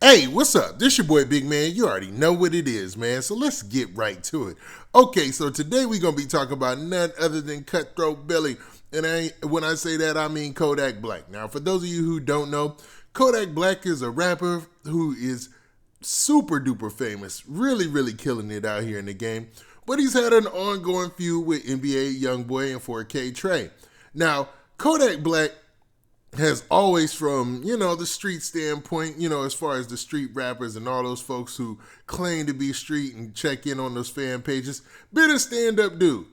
Hey, what's up? This your boy Big Man. You already know what it is, man. So let's get right to it. Okay, so today we're gonna be talking about none other than Cutthroat Billy. And when I say that, I mean Kodak Black. Now, for those of you who don't know, Kodak Black is a rapper who is super duper famous, really killing it out here in the game. But he's had an ongoing feud with NBA Youngboy and 4K Trey. Now, Kodak Black has always, from the street standpoint, as far as the street rappers and all those folks who claim to be street and check in on those fan pages, been a stand-up dude.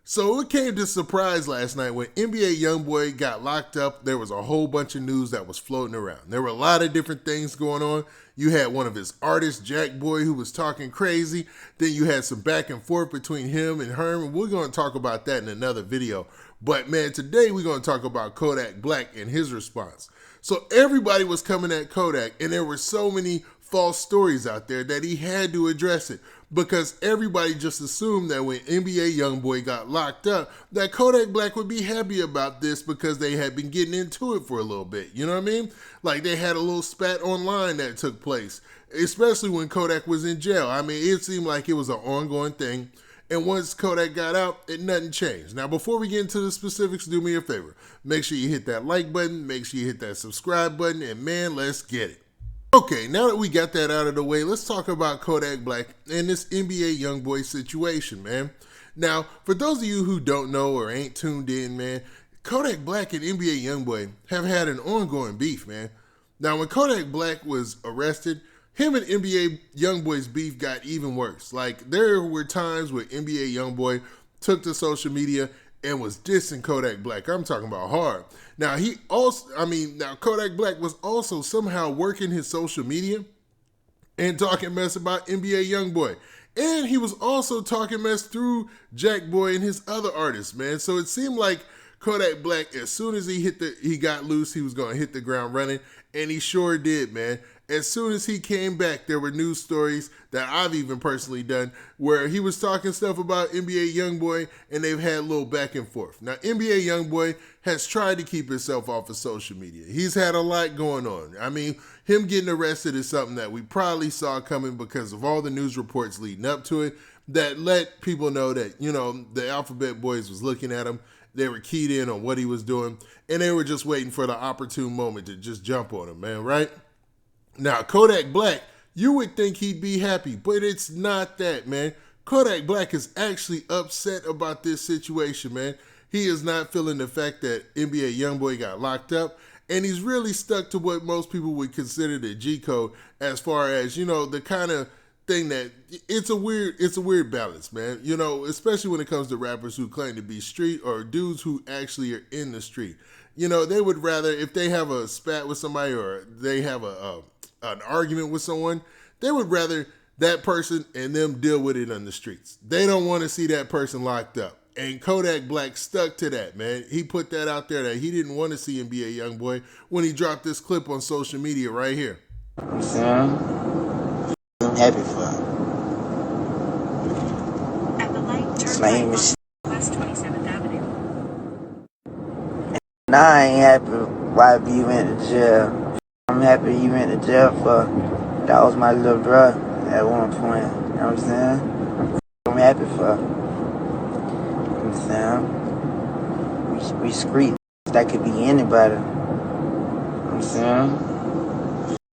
So it came to surprise last night when NBA Youngboy got locked up. There was a whole bunch of news that was floating around. There were a lot of different things going on. You had one of his artists, Jack Boy, who was talking crazy. Then you had some back and forth between him and Herman. We're going to talk about that in another video. But man, today we're going to talk about Kodak Black and his response. So everybody was coming at Kodak, and there were so many false stories out there that he had to address it, because everybody just assumed that when NBA Youngboy got locked up, that Kodak Black would be happy about this because they had been getting into it for a little bit. You know what I mean? Like they had a little spat online that took place, especially when Kodak was in jail. I mean, it seemed like it was an ongoing thing. And once Kodak got out, nothing changed. Now, before we get into the specifics, do me a favor. Make sure you hit that like button, make sure you hit that subscribe button, and man, let's get it. Okay, now that we got that out of the way, let's talk about Kodak Black and this NBA Youngboy situation, man. Now, for those of you who don't know or ain't tuned in, man, Kodak Black and NBA Youngboy have had an ongoing beef, man. Now, when Kodak Black was arrested, him and NBA Youngboy's beef got even worse. Like, there were times where NBA Youngboy took to social media and was dissing Kodak Black. I'm talking about hard. Now, Kodak Black was also somehow working his social media and talking mess about NBA Youngboy. And he was also talking mess through Jack Boy and his other artists, man. So it seemed like Kodak Black, as soon as he got loose, he was going to hit the ground running, and he sure did, man. As soon as he came back, there were news stories that I've even personally done where he was talking stuff about NBA Youngboy, and they've had a little back and forth. Now, NBA Youngboy has tried to keep himself off of social media. He's had a lot going on. I mean, him getting arrested is something that we probably saw coming because of all the news reports leading up to it that let people know that, the Alphabet Boys was looking at him. They were keyed in on what he was doing, and they were just waiting for the opportune moment to just jump on him, man, right? Now, Kodak Black, you would think he'd be happy, but it's not that, man. Kodak Black is actually upset about this situation, man. He is not feeling the fact that NBA Youngboy got locked up, and he's really stuck to what most people would consider the G code, as far as, the kind of thing that it's a weird balance, man. Especially when it comes to rappers who claim to be street or dudes who actually are in the street. They would rather, if they have a spat with somebody or they have an argument with someone, they would rather that person and them deal with it on the streets. They don't want to see that person locked up. And Kodak Black stuck to that, man. He put that out there that he didn't want to see NBA Youngboy when he dropped this clip on social media right here. I'm saying, I'm happy for him. At the light, turn Same right as on West 27th Avenue. now I ain't happy why he went to jail. I'm happy he went to jail for, that was my little brother at one point. You know what I'm saying? I'm happy for him. You know what I'm saying? We street. That could be anybody. You know what I'm saying?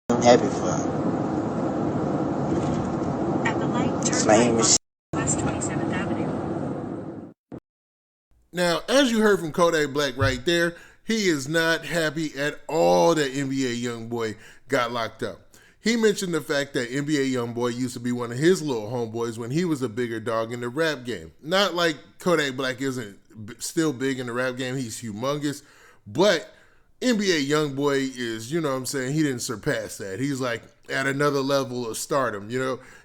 I'm happy for him. At the light, turn Same right as on West 27th Avenue. Now, as you heard from Kodak Black right there, he is not happy at all that NBA Youngboy got locked up. He mentioned the fact that NBA Youngboy used to be one of his little homeboys when he was a bigger dog in the rap game. Not like Kodak Black isn't still big in the rap game, he's humongous, but NBA Youngboy is, he didn't surpass that. He's like at another level of stardom,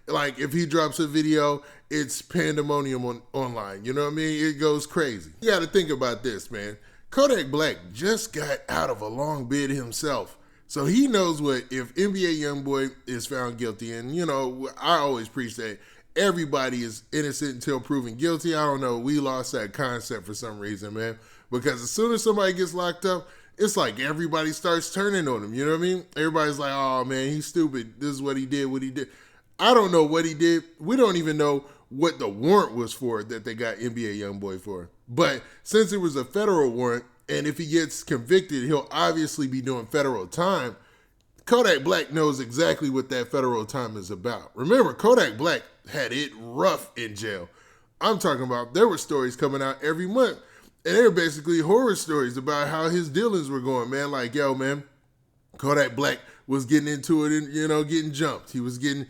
like if he drops a video, it's pandemonium online, you know what I mean? It goes crazy. You got to think about this, man. Kodak Black just got out of a long bid himself. So he knows what, if NBA Youngboy is found guilty, and I always preach that everybody is innocent until proven guilty. I don't know, we lost that concept for some reason, man. Because as soon as somebody gets locked up, it's like everybody starts turning on him. You know what I mean? Everybody's like, oh man, he's stupid. This is what he did. I don't know what he did. We don't even know what the warrant was for that they got NBA Youngboy for. But since it was a federal warrant, and if he gets convicted, he'll obviously be doing federal time. Kodak Black knows exactly what that federal time is about. Remember, Kodak Black had it rough in jail. I'm talking about there were stories coming out every month, and they were basically horror stories about how his dealings were going, man. Like, yo, man, Kodak Black was getting into it and, getting jumped. He was getting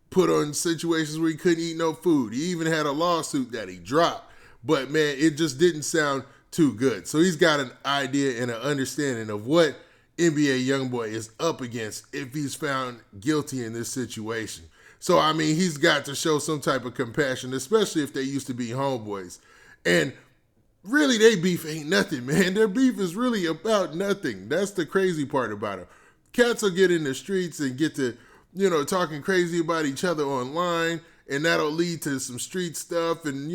put on situations where he couldn't eat no food. He even had a lawsuit that he dropped. But, man, it just didn't sound too good. So he's got an idea and an understanding of what NBA Youngboy is up against if he's found guilty in this situation. So, I mean, he's got to show some type of compassion, especially if they used to be homeboys. And really, they beef ain't nothing, man. Their beef is really about nothing. That's the crazy part about it. Cats will get in the streets and get to, talking crazy about each other online, and that'll lead to some street stuff, and,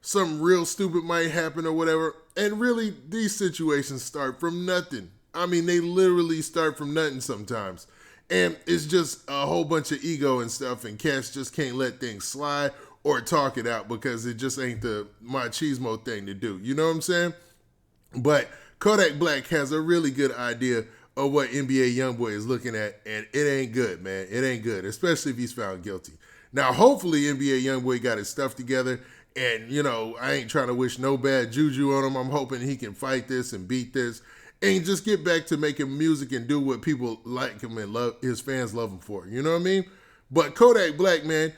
something real stupid might happen or whatever. And really, these situations start from nothing. I mean, they literally start from nothing sometimes. And it's just a whole bunch of ego and stuff, and cats just can't let things slide or talk it out because it just ain't the machismo thing to do. You know what I'm saying? But Kodak Black has a really good idea of what NBA Youngboy is looking at, and it ain't good, man. It ain't good, especially if he's found guilty. Now, hopefully NBA Youngboy got his stuff together, and, I ain't trying to wish no bad juju on him. I'm hoping he can fight this and beat this and just get back to making music and do what people like him and love, his fans love him for. You know what I mean? But Kodak Black, man,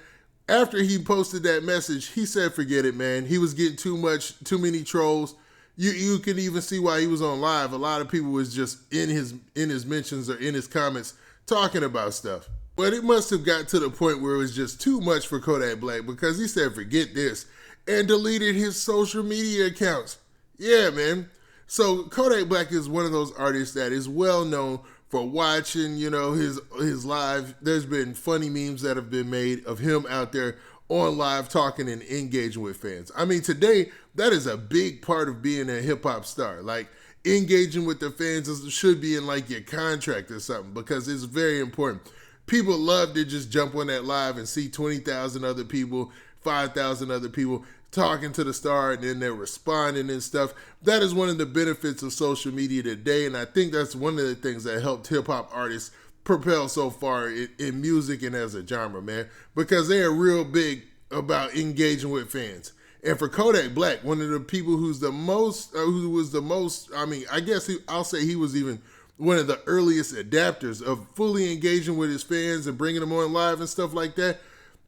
after he posted that message, he said, forget it, man. He was getting too many trolls. You can even see why he was on live. A lot of people was just in his mentions or in his comments talking about stuff. But it must have got to the point where it was just too much for Kodak Black because he said, forget this, and deleted his social media accounts. Yeah, man. So Kodak Black is one of those artists that is well known for watching, his live. There's been funny memes that have been made of him out there on live talking and engaging with fans. I mean, today, that is a big part of being a hip-hop star. Like, engaging with the fans should be in, like, your contract or something because it's very important. People love to just jump on that live and see 20,000 other people, 5,000 other people talking to the star, and then they're responding and stuff. That is one of the benefits of social media today, and I think that's one of the things that helped hip-hop artists propel so far in music and as a genre, man, because they are real big about engaging with fans. And for Kodak Black, one of the people who was the most, I mean, I guess I'll say he was even one of the earliest adapters of fully engaging with his fans and bringing them on live and stuff like that,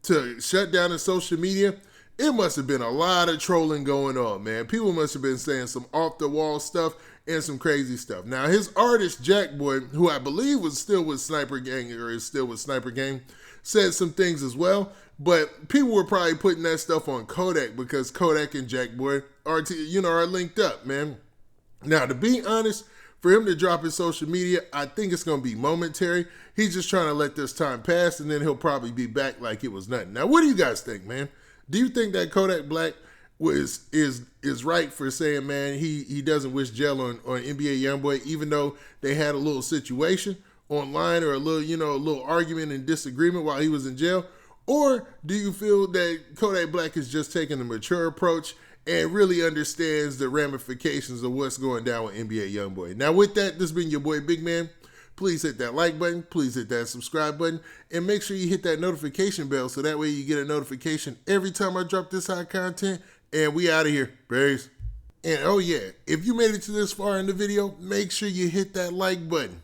to shut down the social media. It must have been a lot of trolling going on, man. People must have been saying some off-the-wall stuff and some crazy stuff. Now, his artist, Jackboy, who I believe was still with Sniper Gang, or is still with Sniper Gang, said some things as well. But people were probably putting that stuff on Kodak because Kodak and Jackboy are linked up, man. Now, to be honest, for him to drop his social media, I think it's going to be momentary. He's just trying to let this time pass, and then he'll probably be back like it was nothing. Now, what do you guys think, man? Do you think that Kodak Black is right for saying, man, he doesn't wish jail on NBA Youngboy, even though they had a little situation online or a little argument and disagreement while he was in jail? Or do you feel that Kodak Black is just taking a mature approach and really understands the ramifications of what's going down with NBA Youngboy? Now, with that, this has been your boy Big Man. Please hit that like button. Please hit that subscribe button. And make sure you hit that notification bell so that way you get a notification every time I drop this hot content. And we out of here. Peace. And oh yeah, if you made it to this far in the video, make sure you hit that like button.